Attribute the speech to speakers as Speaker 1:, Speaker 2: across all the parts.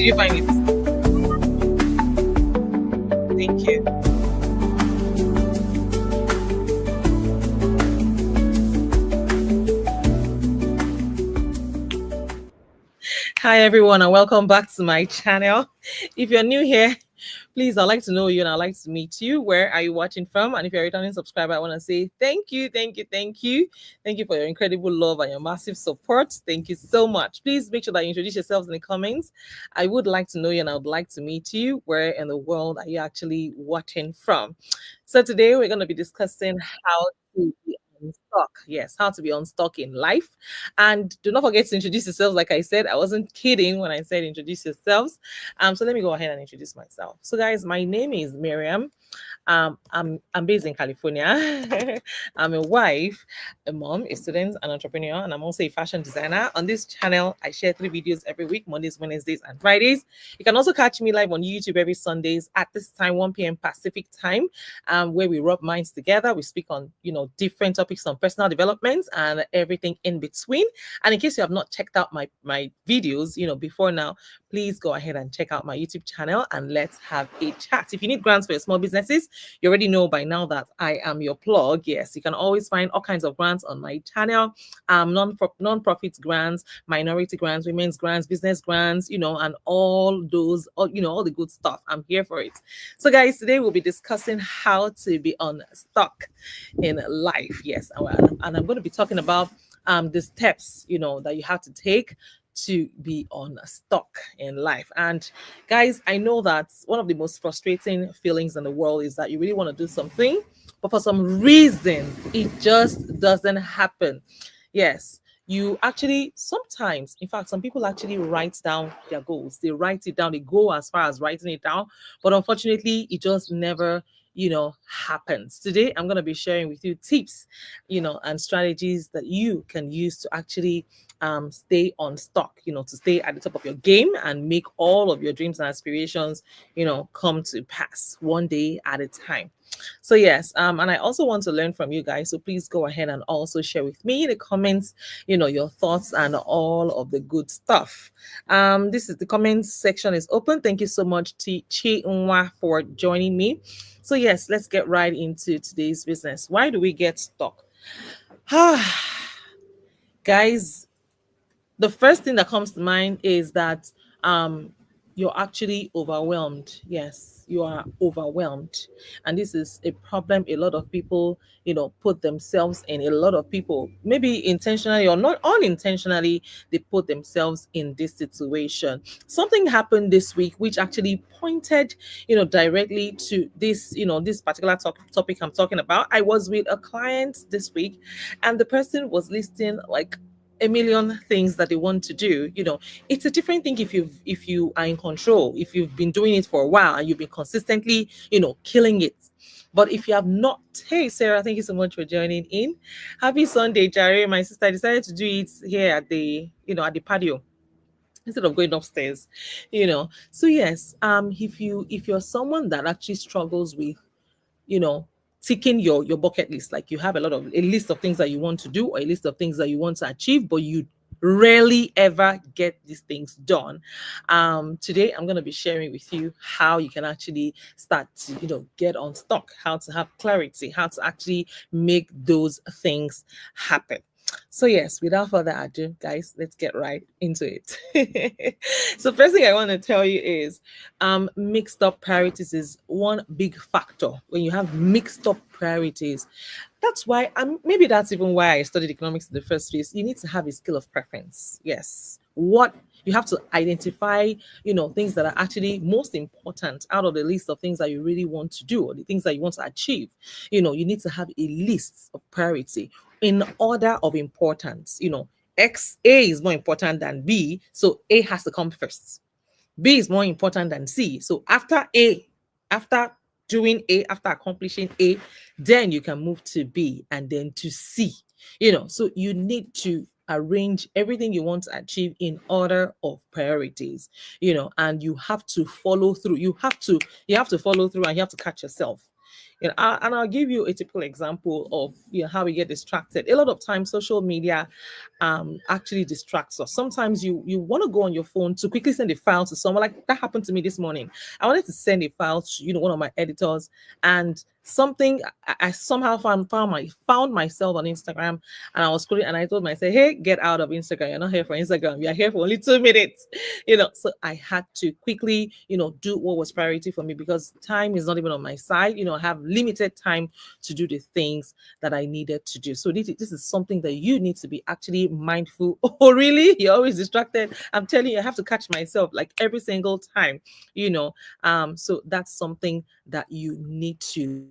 Speaker 1: did you find it? Thank you. Hi everyone, and welcome back to my channel. If you're new here, please, I'd like to know you and I'd like to meet you. Where are you watching from? And if you're a returning subscriber, I want to say thank you, thank you, thank you. Thank you for your incredible love and your massive support. Thank you so much. Please make sure that you introduce yourselves in the comments. I would like to know you and I would like to meet you. Where in the world are you actually watching from? So today we're going to be discussing how to be unstuck. Yes, how to be unstuck in life. And do not forget to introduce yourselves. Like I said, I wasn't kidding when I said introduce yourselves. So let me go ahead and introduce myself. So guys, my name is Miriam. I'm based in California. I'm a wife, a mom, a student, an entrepreneur, and I'm also a fashion designer. On this channel, I share 3 videos every week: Mondays, Wednesdays, and Fridays. You can also catch me live on YouTube every Sundays at this time, 1 p.m. Pacific time, where we rub minds together. We speak on different topics on personal development and everything in between. And in case you have not checked out my videos, before now, please go ahead and check out my YouTube channel and let's have a chat. If you need grants for your small businesses, you already know by now that I am your plug. Yes, you can always find all kinds of grants on my channel. Non-profit grants, minority grants, women's grants, business grants, and all those, all the good stuff. I'm here for it. So guys, today we'll be discussing how to be unstuck in life. Yes, and I'm going to be talking about the steps, that you have to take to be unstuck in life. And guys, I know that one of the most frustrating feelings in the world is that you really want to do something, but for some reason it just doesn't happen. Yes, you actually sometimes, in fact, some people actually write down their goals. They write it down, they go as far as writing it down, but unfortunately it just never happens. Today I'm going to be sharing with you tips, and strategies that you can use to actually stay unstuck, to stay at the top of your game and make all of your dreams and aspirations, come to pass one day at a time. So yes, and I also want to learn from you guys. So please go ahead and also share with me in the comments, your thoughts and all of the good stuff. This is the comments section is open. Thank you so much, Chi Nwa, for joining me. So yes, let's get right into today's business. Why do we get stuck? Guys, the first thing that comes to mind is that you're actually overwhelmed. Yes, you are overwhelmed. And this is a problem a lot of people, put themselves in. A lot of people, maybe intentionally or not unintentionally, they put themselves in this situation. Something happened this week which actually pointed, directly to this, this particular topic I'm talking about. I was with a client this week and the person was listing like a million things that they want to do. It's a different thing if you are in control, if you've been doing it for a while and you've been consistently killing it. But if you have not, hey Sarah, thank you so much for joining in. Happy Sunday, Jerry. My sister decided to do it here at the at the patio instead of going upstairs. So yes, if you're someone that actually struggles with ticking your bucket list, like you have a list of things that you want to do or a list of things that you want to achieve, but you rarely ever get these things done. Today I'm going to be sharing with you how you can actually start to get unstuck, how to have clarity, how to actually make those things happen. So yes, without further ado, guys, let's get right into it. So first thing I want to tell you is mixed up priorities is one big factor. When you have mixed up priorities, that's why maybe that's even why I studied economics in the first place. You need to have a skill of preference. Yes, what you have to identify, things that are actually most important out of the list of things that you really want to do or the things that you want to achieve. You need to have a list of priority in order of importance. X, A is more important than B, so A has to come first. B is more important than C. So after A, after doing A, after accomplishing A, then you can move to B and then to C. So you need to arrange everything you want to achieve in order of priorities, and you have to follow through. You have to follow through and you have to catch yourself. And I'll give you a typical example of how we get distracted. A lot of times, social media actually distracts us. Sometimes you want to go on your phone to quickly send a file to someone. Like that happened to me this morning. I wanted to send a file to one of my editors, and something I somehow found myself on Instagram, and I was scrolling, and I told myself, "Hey, get out of Instagram! You're not here for Instagram. You're here for only 2 minutes." So I had to quickly do what was priority for me, because time is not even on my side. I have limited time to do the things that I needed to do. So this is something that you need to be actually mindful. Oh, really? You're always distracted. I'm telling you, I have to catch myself like every single time. So that's something that you need to be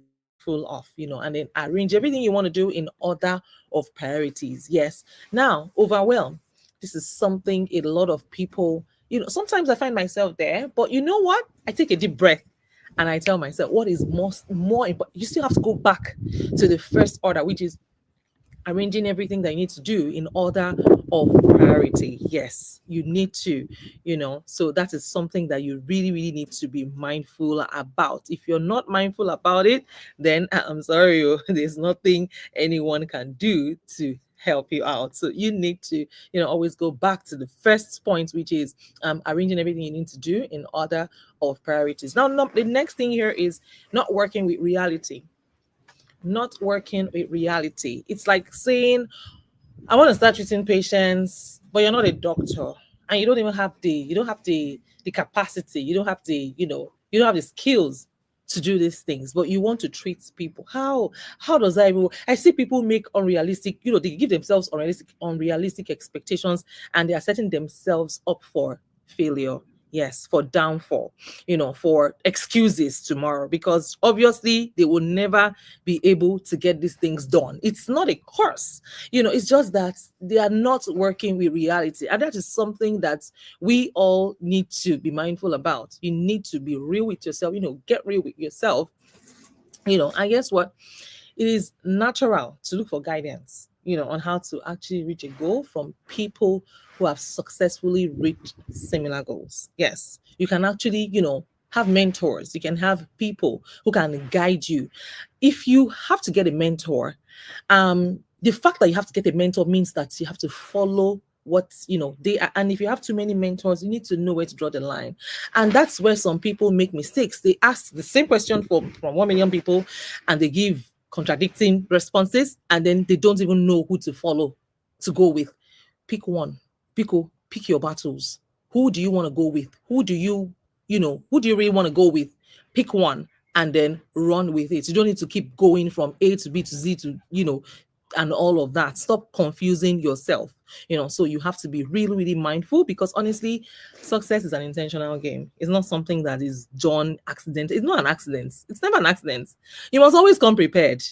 Speaker 1: mindful of. And then arrange everything you want to do in order of priorities. Yes. Now, overwhelm. This is something a lot of people, sometimes I find myself there, but you know what? I take a deep breath and I tell myself, what is more important? You still have to go back to the first order, which is arranging everything that you need to do in order of priority. Yes, you need to, so that is something that you really, really need to be mindful about. If you're not mindful about it, then I'm sorry, there's nothing anyone can do to help you out. So you need to, always go back to the first point, which is arranging everything you need to do in order of priorities. Now, the next thing here is not working with reality. Not working with reality. It's like saying, I want to start treating patients, but you're not a doctor, and you don't have the capacity, you don't have you don't have the skills to do these things, but you want to treat people. How does that even? I see people make unrealistic, they give themselves unrealistic expectations, and they are setting themselves up for failure. Yes, for downfall, for excuses tomorrow, because obviously they will never be able to get these things done. It's not a curse, it's just that they are not working with reality. And that is something that we all need to be mindful about. You need to be real with yourself, get real with yourself, and guess what? It is natural to look for guidance, on how to actually reach a goal from people who have successfully reached similar goals. Yes, you can actually, have mentors. You can have people who can guide you. If you have to get a mentor, the fact that you have to get a mentor means that you have to follow what they are. And if you have too many mentors, you need to know where to draw the line. And that's where some people make mistakes. They ask the same question from 1 million people, and they give contradicting responses, and then they don't even know who to follow, to go with. Pick one. Pick your battles. Who do you want to go with? Who do you really want to go with? Pick one and then run with it. You don't need to keep going from A to B to Z to and all of that. Stop confusing yourself. So you have to be really, really mindful, because honestly, success is an intentional game. It's not something that is done accident. It's not an accident. It's never an accident. You must always come prepared,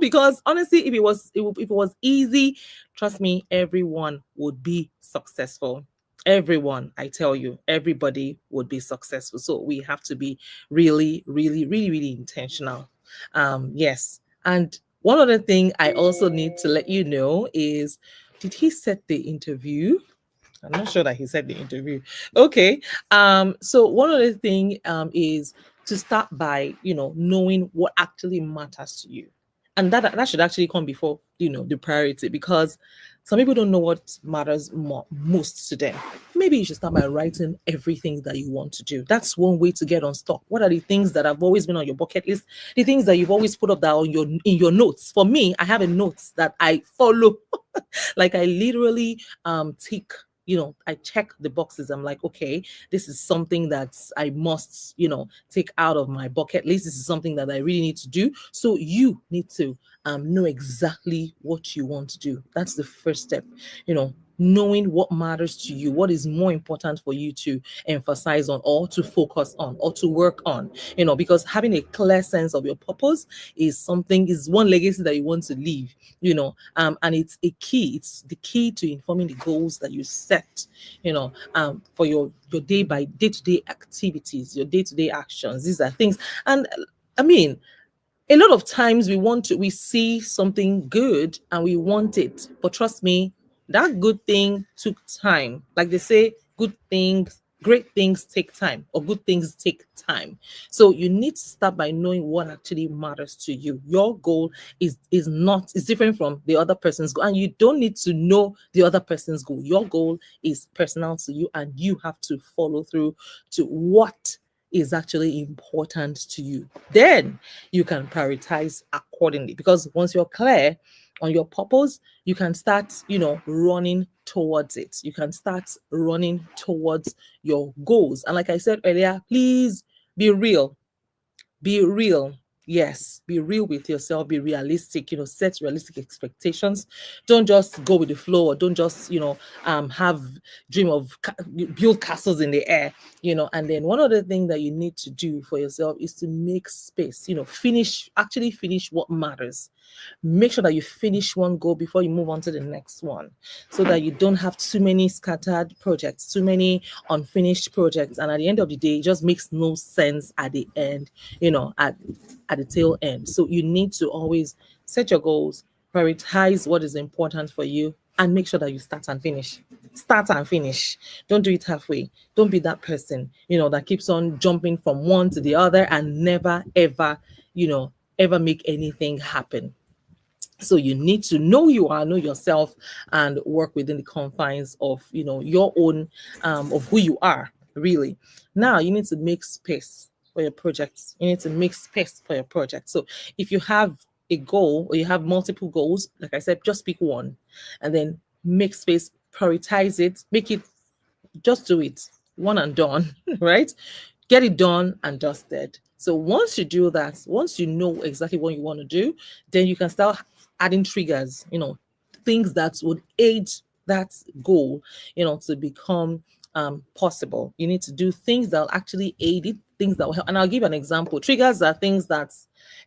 Speaker 1: because honestly, if it was easy, trust me, everyone would be successful. Everyone, I tell you, everybody would be successful. So we have to be really, really, really, really intentional. Yes. And one other thing I also need to let you know is, did he set the interview? I'm not sure that he said the interview. Okay. So one other thing is to start by, knowing what actually matters to you. And that should actually come before, the priority, because some people don't know what matters most to them. Maybe you should start by writing everything that you want to do. That's one way to get unstuck. What are the things that have always been on your bucket list? The things that you've always put up that on in your notes. For me, I have a notes that I follow. Like I literally tick, I check the boxes. I'm like, okay, this is something that I must, take out of my bucket list. This is something that I really need to do. So you need to know exactly what you want to do. That's the first step, knowing what matters to you, what is more important for you to emphasize on, or to focus on, or to work on, because having a clear sense of your purpose is one legacy that you want to leave, and it's the key to informing the goals that you set, for your day-to-day activities, your day-to-day actions. These are things. And I mean, a lot of times we see something good and we want it, but trust me, that good thing took time. Like they say, good things Great things take time, or good things take time. So you need to start by knowing what actually matters to you. Your goal is different from the other person's goal, and you don't need to know the other person's goal. Your goal is personal to you, and you have to follow through to what is actually important to you. Then you can prioritize accordingly, because once you're clear on your purpose, you can start, running towards it. You can start running towards your goals. And like I said earlier, please be real. Be real. Yes, be real with yourself, be realistic, set realistic expectations. Don't just go with the flow, or don't just, have dream of build castles in the air, and then one other thing that you need to do for yourself is to make space, actually finish what matters. Make sure that you finish one goal before you move on to the next one, so that you don't have too many scattered projects, too many unfinished projects, and at the end of the day, it just makes no sense at the end, at the tail end. So you need to always set your goals, prioritize what is important for you, and make sure that you start and finish. Start and finish. Don't do it halfway. Don't be that person, that keeps on jumping from one to the other and never ever, ever make anything happen. So you need to know yourself, and work within the confines of, your own, of who you are, really. Now you need to make space for your projects. You need to make space for your project. So if you have a goal, or you have multiple goals, like I said, just pick one, and then make space, prioritize it, make it, just do it, one and done, right? Get it done and dusted. So once you do that, once you know exactly what you want to do, then you can start adding triggers, things that would aid that goal, to become possible. You need to do things that will actually aid it, things that will help. And I'll give you an example. Triggers are things that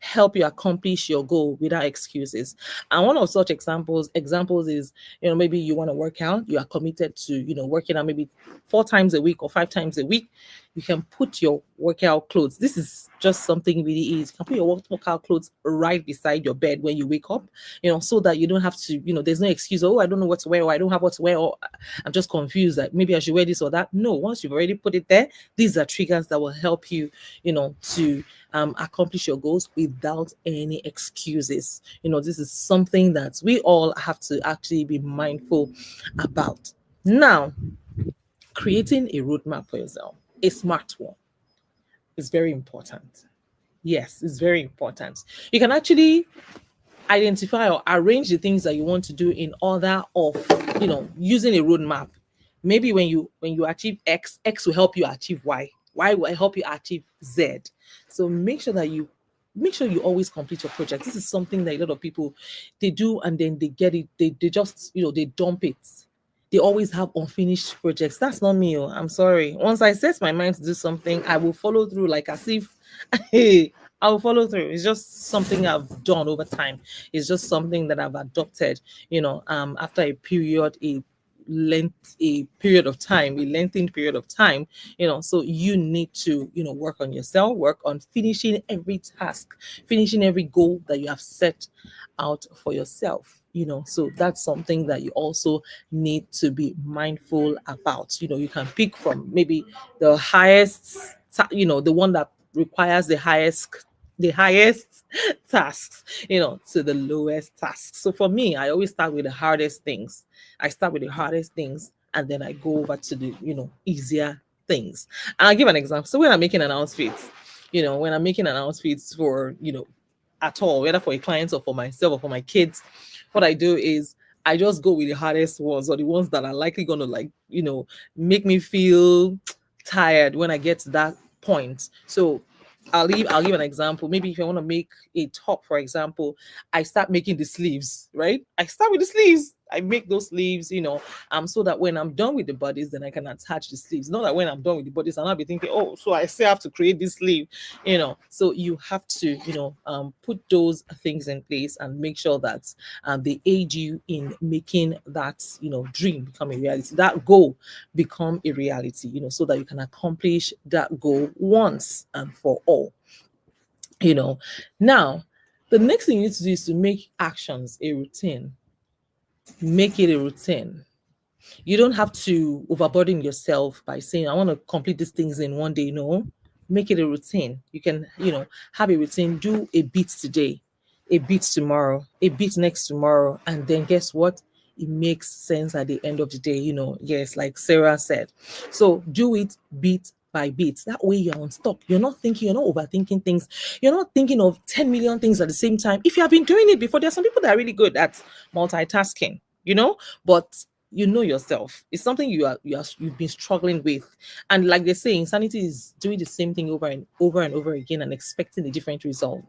Speaker 1: help you accomplish your goal without excuses. And one of such examples is, maybe you want to work out, you are committed to, working out maybe 4 times a week or 5 times a week. You can put your workout clothes. This is just something really easy. You can put your workout clothes right beside your bed when you wake up, so that you don't have to, there's no excuse. Oh, I don't know what to wear, or I don't have what to wear, or I'm just confused that maybe I should wear this or that. No, once you've already put it there, these are triggers that will help you, to accomplish your goals without any excuses. This is something that we all have to actually be mindful about. Now, creating a roadmap for yourself, a smart one, is very important. Yes, it's very important. You can actually identify or arrange the things that you want to do in order of, using a roadmap. Maybe when you achieve X will help you achieve Y will help you achieve Z. So make sure you always complete your project. This is something that a lot of people, they do, and then they get it, they just, they dump it. They always have unfinished projects. That's not me. Oh, I'm sorry. Once I set my mind to do something, I will follow through, like as if hey, I will follow through. It's just something I've done over time. It's just something that I've adopted, after a period of time, a lengthened period of time, so you need to, work on yourself, work on finishing every task, finishing every goal that you have set out for yourself. So that's something that you also need to be mindful about. You can pick from maybe the highest, the one that requires the highest tasks, to the lowest tasks. So for me, I always start with the hardest things. I start with the hardest things, and then I go over to the, easier things. And I'll give an example. So when I'm making an outfit, when I'm making an outfit for, at all, whether for a client or for myself or for my kids, what I do is I just go with the hardest ones, or the ones that are likely gonna, like, make me feel tired when I get to that point. So I'll give an example. Maybe if I want to make a top, for example, I start making the sleeves, right? I start with the sleeves. I make those sleeves, so that when I'm done with the bodies, then I can attach the sleeves. Not that when I'm done with the bodies, I'll not be thinking, oh, so I still have to create this sleeve, So you have to, put those things in place and make sure that they aid you in making that, dream become a reality, that goal become a reality, so that you can accomplish that goal once and for all. you know Now, the next thing you need to do is to make actions a routine. Make it a routine. You don't have to overburden yourself by saying, I want to complete these things in one day. No, make it a routine. You can, have a routine, do a bit today, a bit tomorrow, a bit next tomorrow. And then guess what? It makes sense at the end of the day. Yes, like Sarah said. So do it bit by bit. That way you're unstuck. You're not thinking, you're not overthinking things. You're not thinking of 10 million things at the same time. If you have been doing it before, there are some people that are really good at multitasking, but you know yourself. It's something you've been struggling with. And like they say, insanity is doing the same thing over and over and over again and expecting a different result.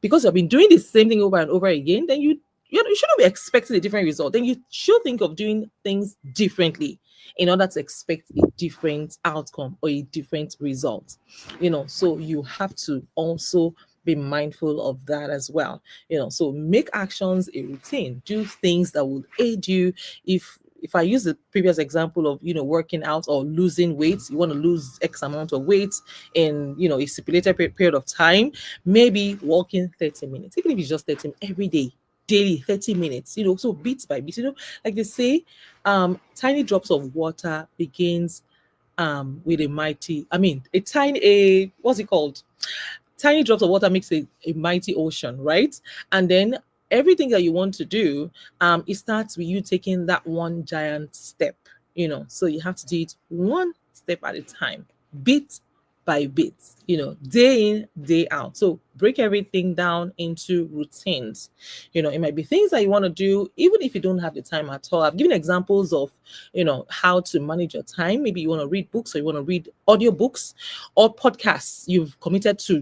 Speaker 1: Because you've been doing the same thing over and over again, then you shouldn't be expecting a different result. Then you should think of doing things differently in order to expect a different outcome or a different result. So you have to also be mindful of that as well. So make actions a routine. Do things that will aid you. If I use the previous example of working out or losing weight, you want to lose X amount of weight in a stipulated period of time, maybe walking 30 minutes, even if it's just 30 every day, daily 30 minutes, so bit by bit, like they say, tiny drops of water begins with a mighty, I mean, a tiny, what's it called? Tiny drops of water makes a mighty ocean, right? And then everything that you want to do, it starts with you taking that one giant step, so you have to do it one step at a time, bit by bit, day in, day out. So break everything down into routines. It might be things that you want to do, even if you don't have the time at all. I've given examples of, how to manage your time. Maybe you want to read books or you want to read audiobooks or podcasts. You've committed to,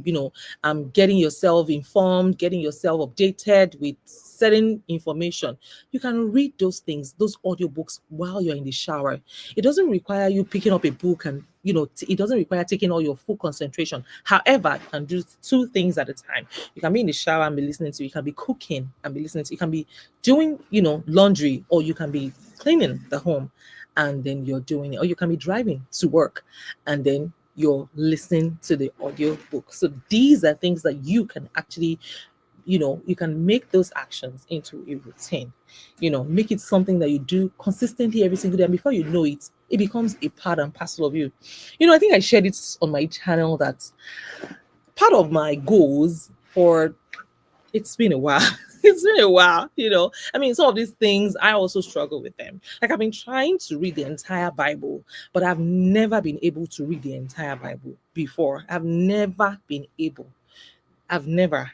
Speaker 1: getting yourself informed, getting yourself updated with certain information. You can read those things, those audiobooks while you're in the shower. It doesn't require you picking up a book and it doesn't require taking all your full concentration. However, you can do two things at a time. You can be in the shower and be listening to, you can be cooking and be listening to, you can be doing, laundry, or you can be cleaning the home and then you're doing it, or you can be driving to work and then you're listening to the audio book. So these are things that you can actually, you can make those actions into a routine, make it something that you do consistently every single day. And before you know it, it becomes a part and parcel of you. I think I shared it on my channel that part of my goals for, it's been a while. It's been a while, I mean, some of these things, I also struggle with them. Like, I've been trying to read the entire Bible, but I've never been able to read the entire Bible before. I've never been able. I've never.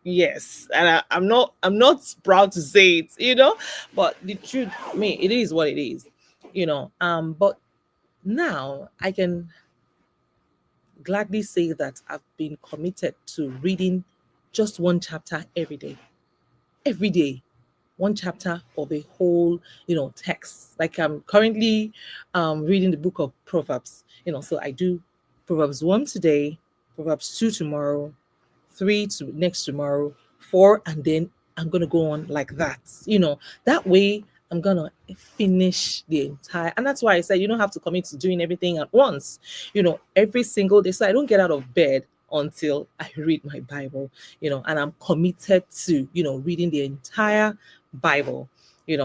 Speaker 1: Yes. And I'm not proud to say it, but the truth, it is what it is, but now I can gladly say that I've been committed to reading just one chapter every day. Every day, one chapter of a whole, text. Like, I'm currently reading the book of Proverbs, so I do Proverbs 1 today, Proverbs 2 tomorrow, 3 to next tomorrow, 4, and then I'm gonna go on like that. That way I'm gonna finish the entire, and that's why I said you don't have to commit to doing everything at once, every single day. So I don't get out of bed until I read my Bible, and I'm committed to, reading the entire Bible,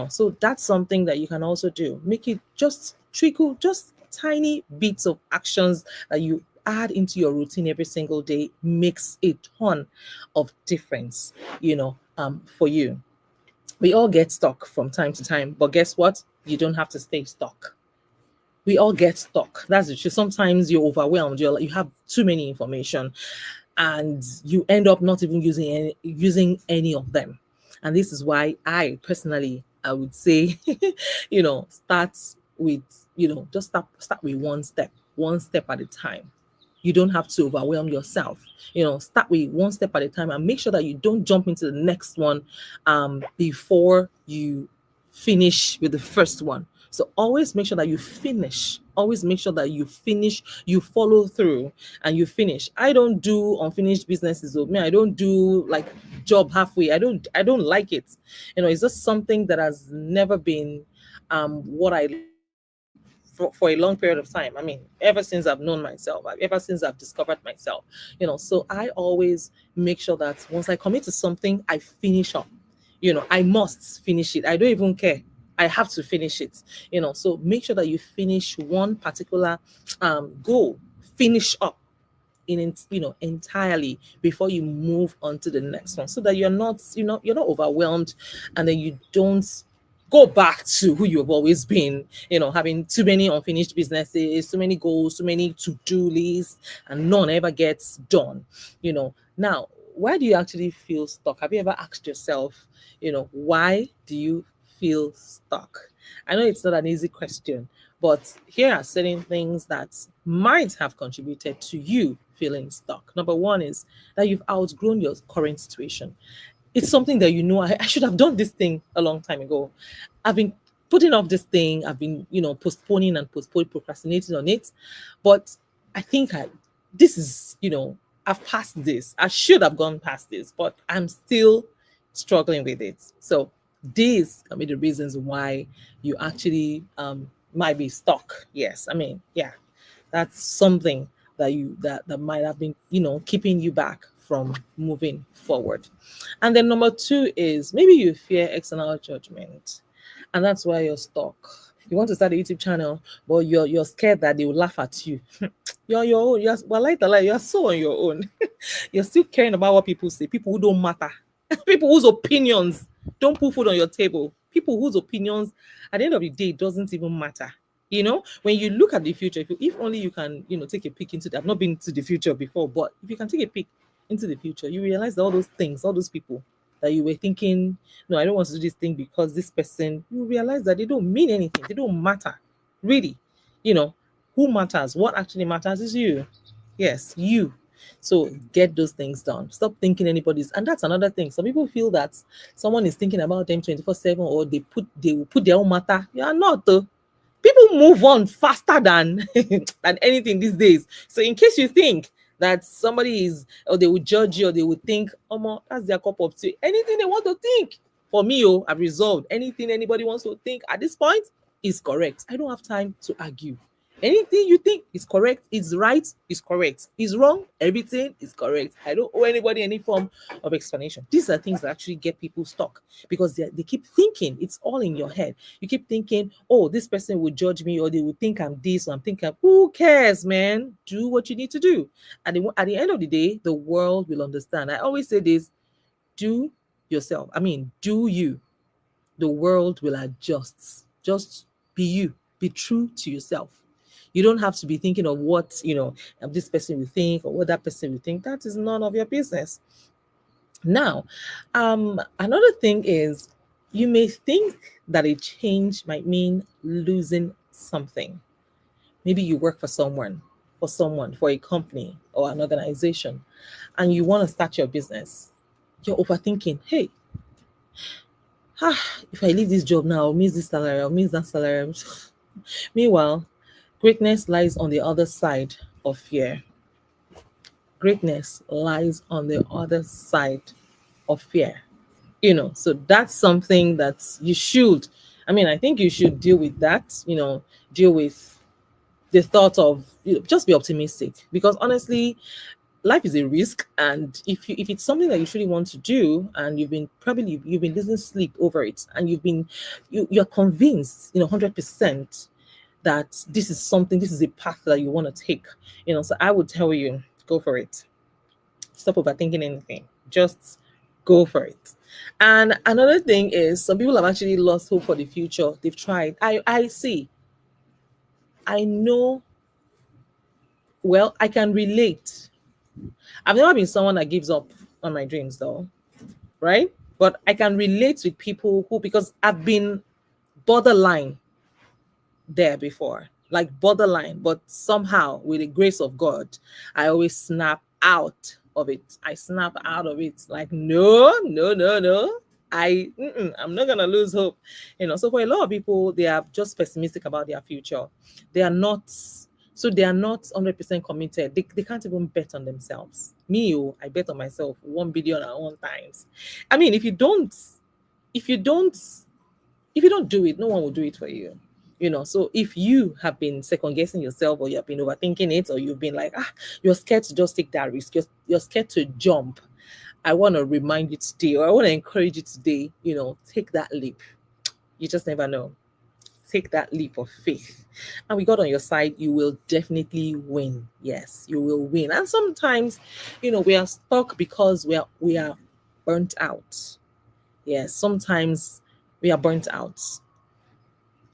Speaker 1: So that's something that you can also do. Make it just trickle, just tiny bits of actions that you add into your routine every single day makes a ton of difference, for you. We all get stuck from time to time, but guess what? You don't have to stay stuck. We all get stuck. That's the truth. Sometimes you're overwhelmed. You have too many information, and you end up not even using any of them. And this is why I would say, start with, just start with one step at a time. You don't have to overwhelm yourself. Start with one step at a time and make sure that you don't jump into the next one before you finish with the first one. So always make sure that you finish. Always make sure that you finish, you follow through and you finish. I don't do unfinished businesses with me. I don't do like job halfway. I don't like it. It's just something that has never been what I like for a long period of time. I mean, ever since I've known myself, ever since I've discovered myself, so I always make sure that once I commit to something, I finish up. I must finish it. I don't even care. I have to finish it. So make sure that you finish one particular goal, finish up entirely before you move on to the next one, so that you're not overwhelmed, and then you don't go back to who you've always been, having too many unfinished businesses, too many goals, too many to-do lists, and none ever gets done. Now, why do you actually feel stuck? Have you ever asked yourself, why do you feel stuck? I know it's not an easy question, but here are certain things that might have contributed to you feeling stuck. Number one is that you've outgrown your current situation. It's something that I should have done this thing a long time ago. I've been putting off this thing. I've been, postponing and postponing, procrastinating on it. But I think this is, I've passed this. I should have gone past this, but I'm still struggling with it. So these can be the reasons why you actually might be stuck. Yes, I mean, yeah, that's something that might have been, keeping you back from moving forward. And then number two is maybe you fear external judgment, and that's why you're stuck. You want to start a YouTube channel, but you're scared that they will laugh at you. You're on your own. You're so on your own. You're still caring about what people say, people who don't matter, people whose opinions don't put food on your table, people whose opinions at the end of the day doesn't even matter. When you look at the future, if only you can, take a peek into that. I've not been to the future before, but if you can take a peek into the future, you realize that all those things, all those people that you were thinking, no, I don't want to do this thing because this person, you realize that they don't mean anything. They don't matter. Really. You know, who matters? What actually matters is you. Yes, you. So get those things done. Stop thinking anybody's. And that's another thing. Some people feel that someone is thinking about them 24/7, or they will put their own matter. You are not though. People move on faster than than anything these days. So in case you think that somebody is, or they will judge you, or they will think, oh, that's their cup of tea. Anything they want to think. For me, I've resolved anything anybody wants to think at this point is correct. I don't have time to argue. Anything you think is correct, is right, is correct. Is wrong, everything is correct. I don't owe anybody any form of explanation. These are things that actually get people stuck, because they keep thinking it's all in your head. You keep thinking, oh, this person will judge me, or they will think I'm this, or I'm thinking, who cares, man? Do what you need to do. At the end of the day, the world will understand. I always say this: do yourself. I mean, do you. The world will adjust. Just be you. Be true to yourself. You don't have to be thinking of what, this person will think, or what that person will think. That is none of your business. Now, another thing is, you may think that a change might mean losing something. Maybe you work for a company or an organization, and you want to start your business. You're overthinking, hey, if I leave this job now, I'll miss this salary, I'll miss that salary. Meanwhile, greatness lies on the other side of fear. Greatness lies on the other side of fear. So that's something that you should, I think you should deal with that, deal with the thought of, just be optimistic, because honestly, life is a risk. And if it's something that you truly want to do, and you've been losing sleep over it, and you're convinced 100% that this is a path that you want to take, so I would tell you, go for it. Stop overthinking anything. Just go for it. And another thing is, some people have actually lost hope for the future. They've tried. I see. I know. Well, I can relate. I've never been someone that gives up on my dreams, though, right? But I can relate with people who, because I've been borderline there before, like borderline, but somehow with the grace of God, I always snap out of it. I snap out of it like, no, no, no, no. I'm not gonna lose hope. So for a lot of people, they are just pessimistic about their future. They are not, so they are not 100% committed. They can't even bet on themselves. Me, I bet on myself 1 billion at one times. I mean, if you don't do it, no one will do it for you. So if you have been second guessing yourself, or you have been overthinking it, or you've been like, you're scared to just take that risk, you're scared to jump, I want to remind you today, or I want to encourage you today, take that leap. You just never know. Take that leap of faith. And we got on your side, you will definitely win. Yes, you will win. And sometimes, we are stuck because we are burnt out. Yes, sometimes we are burnt out.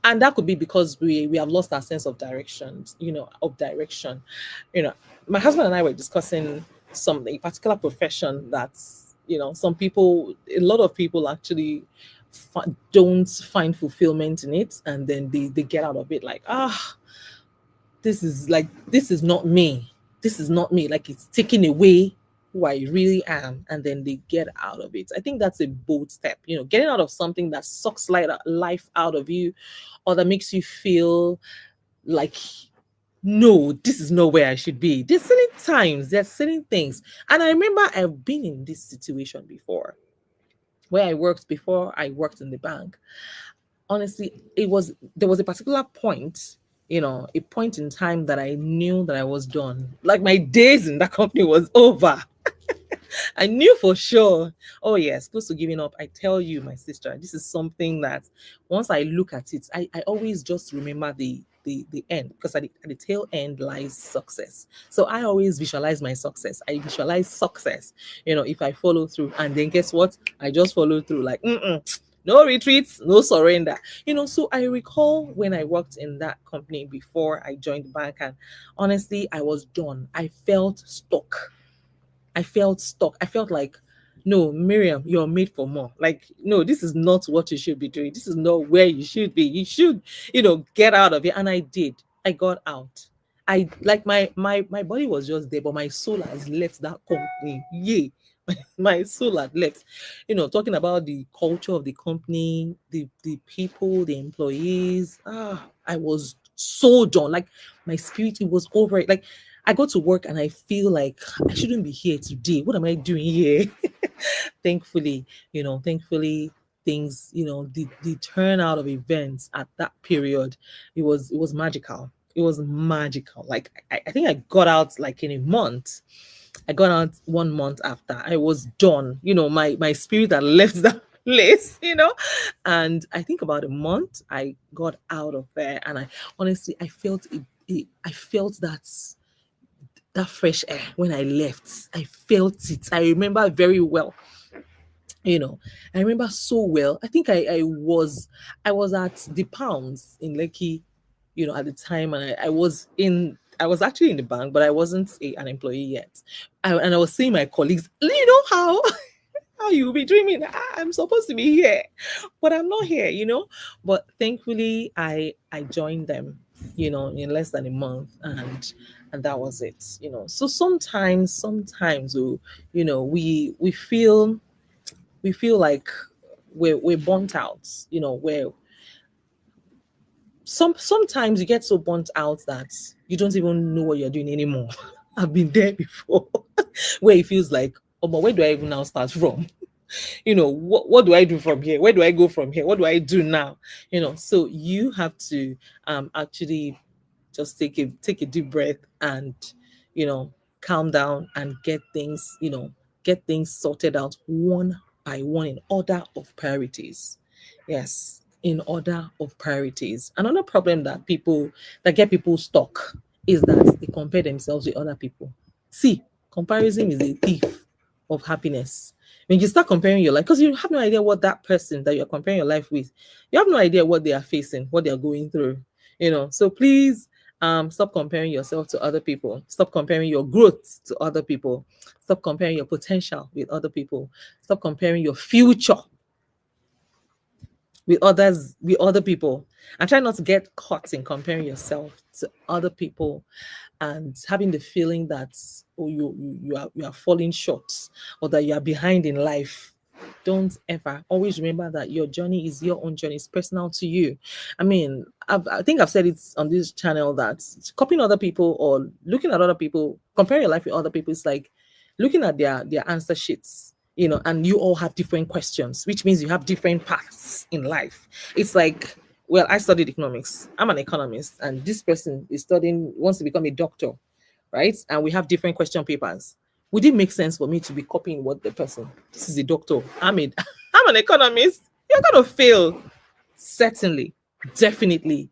Speaker 1: And that could be because we have lost our sense of direction, you know my husband and I were discussing a particular profession that's, some people, a lot of people actually don't find fulfillment in it, and then they get out of it like, this is not me, this is not me, like it's taking away who I really am, and then they get out of it. I think that's a bold step, getting out of something that sucks life out of you, or that makes you feel like, no, this is not where I should be. There's certain things. And I remember I've been in this situation before, where before I worked in the bank. Honestly, there was a particular point, a point in time that I knew that I was done. Like my days in that company was over. I knew for sure. Oh yes, close to giving up. I tell you, my sister, this is something that once I look at it, I always just remember the end, because at the tail end lies success. So I always visualize my success. I visualize success, if I follow through. And then guess what? I just follow through like, no retreats, no surrender. So I recall when I worked in that company before I joined the bank, and honestly, I was done. I felt stuck. I felt like, no, Miriam, you're made for more. Like, no, this is not what you should be doing. This is not where you should be. You should, get out of it. And I did. I got out. I like my body was just there, but my soul has left that company. Yay. My soul had left. Talking about the culture of the company, the people, the employees. I was so done. Like my spirit, it was over it. Like I go to work and I feel like I shouldn't be here today. What am I doing here? Thankfully, things, the turnout of events at that period, it was magical. It was magical. Like I think I got out like in a month. I got out 1 month after. I was done. My spirit had left that place, And I think about a month, I got out of there, and I honestly I felt I felt that fresh air when I left. I felt it. I remember very well. You know, I remember so well. I think I was at the Pounds in Lekki, at the time, and I was actually in the bank, but I wasn't an employee yet. And I was seeing my colleagues. You know how you be dreaming. I'm supposed to be here, but I'm not here. But thankfully, I joined them. In less than a month, and that was it. So sometimes we feel like we're burnt out. Where sometimes you get so burnt out that you don't even know what you're doing anymore. I've been there before, where it feels like, oh, but where do I even now start from? What do I do from here? Where do I go from here? What do I do now? So you have to actually just take a deep breath, and you know calm down, and get things sorted out one by one, in order of priorities. Yes, in order of priorities. Another problem that get people stuck is that they compare themselves with other people. See, comparison is a thief of happiness. When you start comparing your life, because you have no idea what that person that you're comparing your life with, you have no idea what they are facing, what they are going through. So please, stop comparing yourself to other people. Stop comparing your growth to other people. Stop comparing your potential with other people. Stop comparing your future with other people, and try not to get caught in comparing yourself to other people, and having the feeling that, oh, you are falling short, or that you are behind in life. Don't ever. Always remember that your journey is your own journey. It's personal to you. I mean, I think I've said it on this channel that copying other people, or looking at other people, comparing your life with other people, is like looking at their answer sheets. And you all have different questions, which means you have different paths in life. It's like, well, I studied economics. I'm an economist, and this person is studying, wants to become a doctor, right? And we have different question papers. Would it make sense for me to be copying what the person? This is a doctor. I'm an economist. You're gonna fail. certainly, definitely,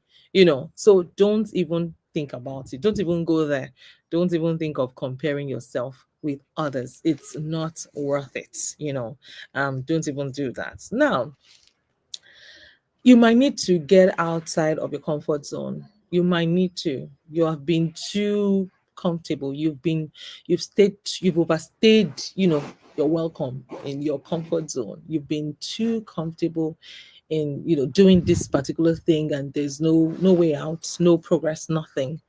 Speaker 1: so don't even think about it. Don't even go there. Don't even think of comparing yourself with others. It's not worth it. Don't even do that. Now, you might need to get outside of your comfort zone. You might need to. You have been too comfortable. You've overstayed, your welcome in your comfort zone. You've been too comfortable in, doing this particular thing, and there's no way out, no progress, nothing.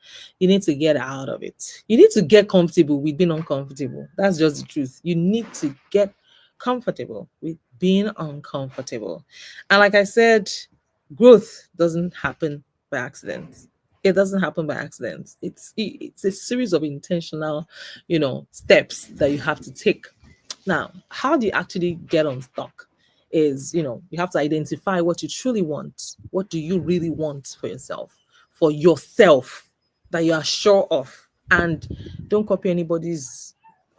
Speaker 1: You need to get out of it. You need to get comfortable with being uncomfortable. That's just the truth. You need to get comfortable with being uncomfortable. And like I said, growth doesn't happen by accident. It doesn't happen by accident. It's a series of intentional, steps that you have to take. Now, how do you actually get unstuck? Is, you have to identify what you truly want. What do you really want for yourself? For yourself, that you are sure of. And don't copy anybody's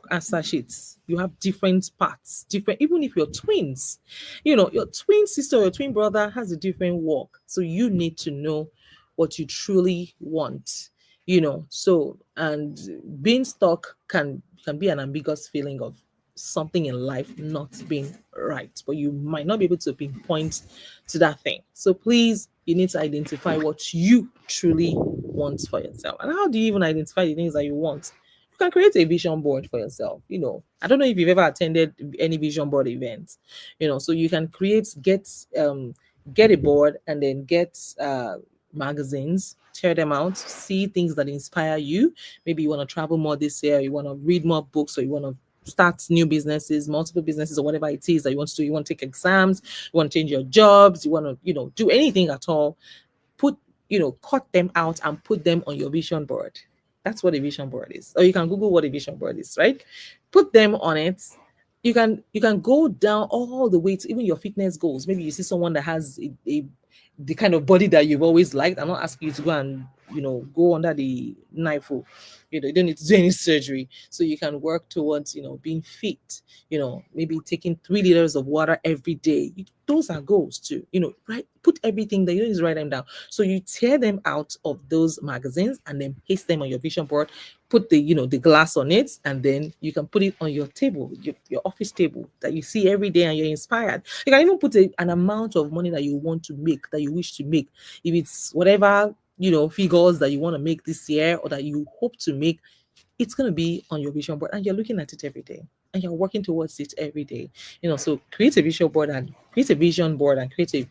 Speaker 1: answer sheets. You have different parts, different, even if you're twins, your twin sister or your twin brother has a different work. So you need to know what you truly want, so, and being stuck can be an ambiguous feeling of something in life not being right, but you might not be able to pinpoint to that thing. So please, you need to identify what you truly want for yourself. And how do you even identify the things that you want? You can create a vision board for yourself. I don't know if you've ever attended any vision board events, so you can get a board, and then get magazines, tear them out, see things that inspire you. Maybe you want to travel more this year, you want to read more books, or you want to start new businesses, multiple businesses, or whatever it is that you want to do. You want to take exams, you want to change your jobs, you want to, do anything at all. Put, cut them out and put them on your vision board. That's what a vision board is. Or you can Google what a vision board is, right? Put them on it. You can go down all the way to even your fitness goals. Maybe you see someone that has the kind of body that you've always liked. I'm not asking you to go and go under the knife. Or, you don't need to do any surgery. So you can work towards being fit. Maybe taking 3 liters of water every day. Those are goals too. Right? Put everything that you don't need to write them down. So you tear them out of those magazines and then paste them on your vision board. Put the glass on it, and then you can put it on your table, your office table that you see every day, and you're inspired. You can even put an amount of money that you want to make, that you wish to make. If it's whatever figures that you want to make this year, or that you hope to make, it's going to be on your vision board, and you're looking at it every day, and you're working towards it every day. So create a vision board, and create a vision board, and create a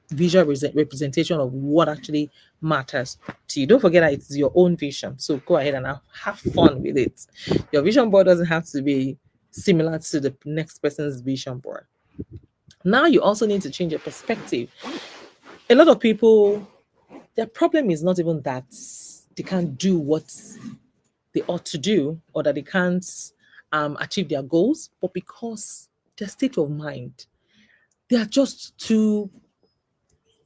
Speaker 1: visual representation of what actually matters to you. Don't forget that it's your own vision. So go ahead and have fun with it. Your vision board doesn't have to be similar to the next person's vision board. Now you also need to change your perspective. A lot of people, their problem is not even that they can't do what they ought to do, or that they can't achieve their goals, but because their state of mind, they are just too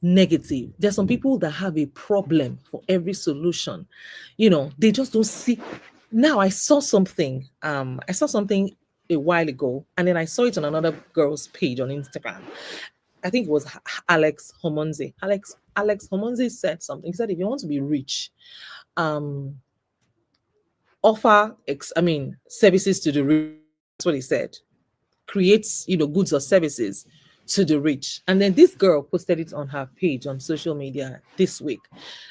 Speaker 1: negative. There's some people that have a problem for every solution. They just don't see. Now I saw something a while ago, and then I saw it on another girl's page on Instagram. I think it was Alex Homonze. Alex Homonze said something. He said, if you want to be rich, um, offer services to the rich. That's what he said. Creates goods or services to the rich. And then this girl posted it on her page on social media this week,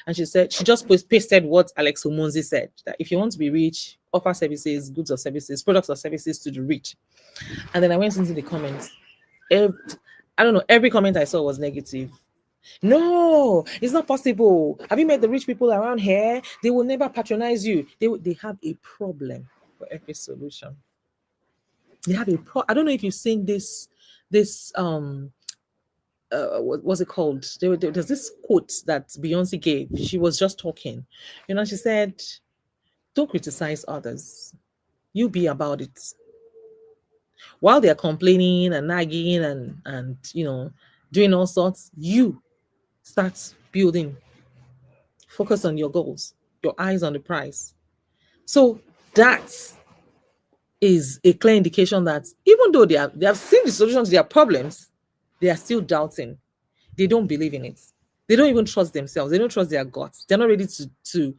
Speaker 1: and she said she just pasted what Alex Homonzi said, that if you want to be rich, offer services, goods or services, products or services to the rich. And then I went into the comments. I don't know, every comment I saw was negative. No, it's not possible. Have you met the rich people around here? They will never patronize you. They have a problem for every solution. They have I don't know if you've seen this what was it called? There's this quote that Beyonce gave. She was just talking, she said, don't criticize others, you be about it. While they're complaining and nagging and doing all sorts, you start building. Focus on your goals, your eyes on the prize. So that is a clear indication that even though they have seen the solution to their problems, they are still doubting. They don't believe in it. They don't even trust themselves. They don't trust their guts. They're not ready to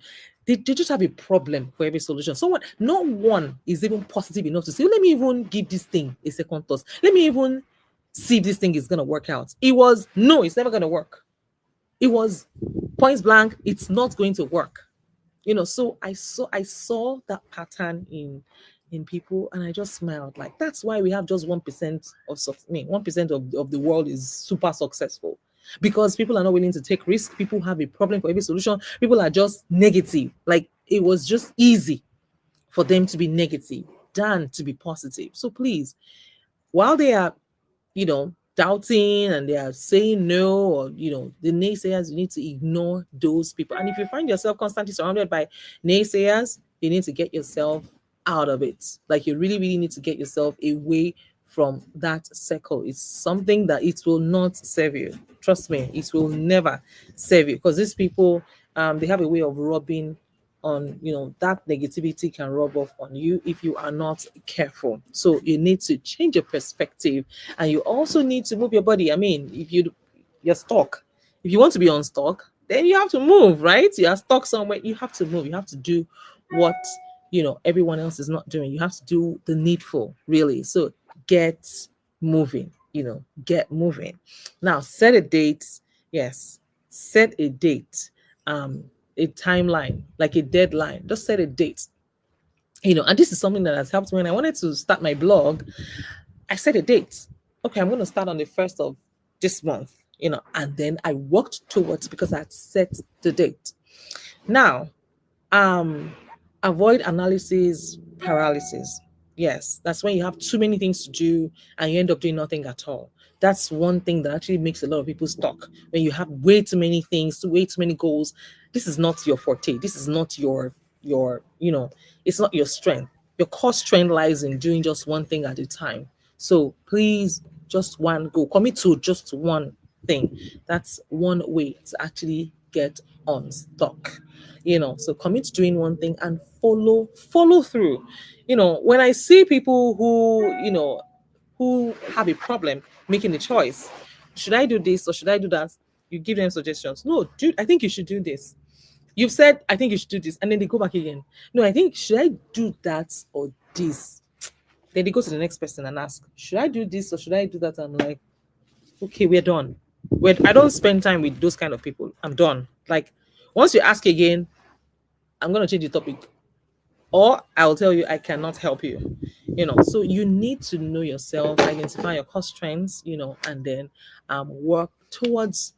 Speaker 1: they just have a problem for every solution. Someone, no one is even positive enough to say, let me even give this thing a second thought. Let me even see if this thing is gonna work out. It was no, it's never gonna work. It was point blank, it's not going to work. So I saw that pattern in people, and I just smiled. Like, that's why we have just 1% of 1% of the world is super successful, because people are not willing to take risks. People have a problem for every solution. People are just negative. Like, it was just easy for them to be negative than to be positive. So please, while they are doubting and they are saying no, or the naysayers, you need to ignore those people. And if you find yourself constantly surrounded by naysayers, you need to get yourself out of it. Like, you really, really need to get yourself away from that circle. It's something that it will not serve you. Trust me, it will never serve you, because these people, they have a way of rubbing on, that negativity can rub off on you if you are not careful. So you need to change your perspective, and you also need to move your body. I mean, if you're stuck, if you want to be unstuck, then you have to move, right? You are stuck somewhere, you have to move. You have to do what everyone else is not doing. You have to do the needful, really. So get moving, get moving. Now, set a date. Yes, set a date, a timeline, like a deadline. Just set a date. And this is something that has helped me. When I wanted to start my blog, I set a date. Okay, I'm going to start on the 1st of this month, and then I worked towards, because I had set the date. Now, um, avoid analysis paralysis. Yes, that's when you have too many things to do and you end up doing nothing at all. That's one thing that actually makes a lot of people stuck. When you have way too many things, way too many goals, this is not your forte. This is not your it's not your strength. Your core strength lies in doing just one thing at a time. So please, just one goal. Commit to just one thing. That's one way to actually get unstuck. So commit to doing one thing and follow through. When I see people who have a problem making a choice, should I do this or should I do that, you give them suggestions. No, dude, I think you should do this. You've said, I think you should do this, and then they go back again. No, I think, should I do that or this? Then they go to the next person and ask, should I do this or should I do that? I'm like, okay, we're done. I don't spend time with those kind of people. I'm done. Like, once you ask again, I'm going to change the topic, or I'll tell you I cannot help you. So you need to know yourself, identify your core strengths, and then work towards,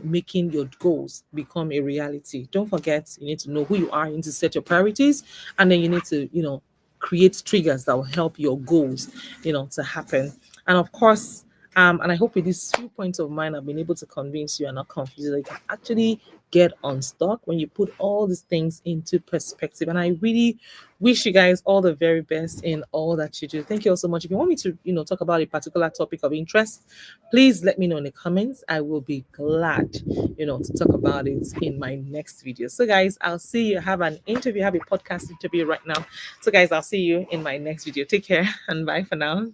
Speaker 1: making your goals become a reality. Don't forget, you need to know who you are. You need to set your priorities, and then you need to, create triggers that will help your goals, to happen. And of course, and I hope with these few points of mine, I've been able to convince you and not confuse you that you can actually get unstuck when you put all these things into perspective. And I really wish you guys all the very best in all that you do. Thank you all so much. If you want me to, talk about a particular topic of interest, please let me know in the comments. I will be glad, to talk about it in my next video. So guys, I'll see you. Have an interview, have a podcast interview right now. So guys, I'll see you in my next video. Take care and bye for now.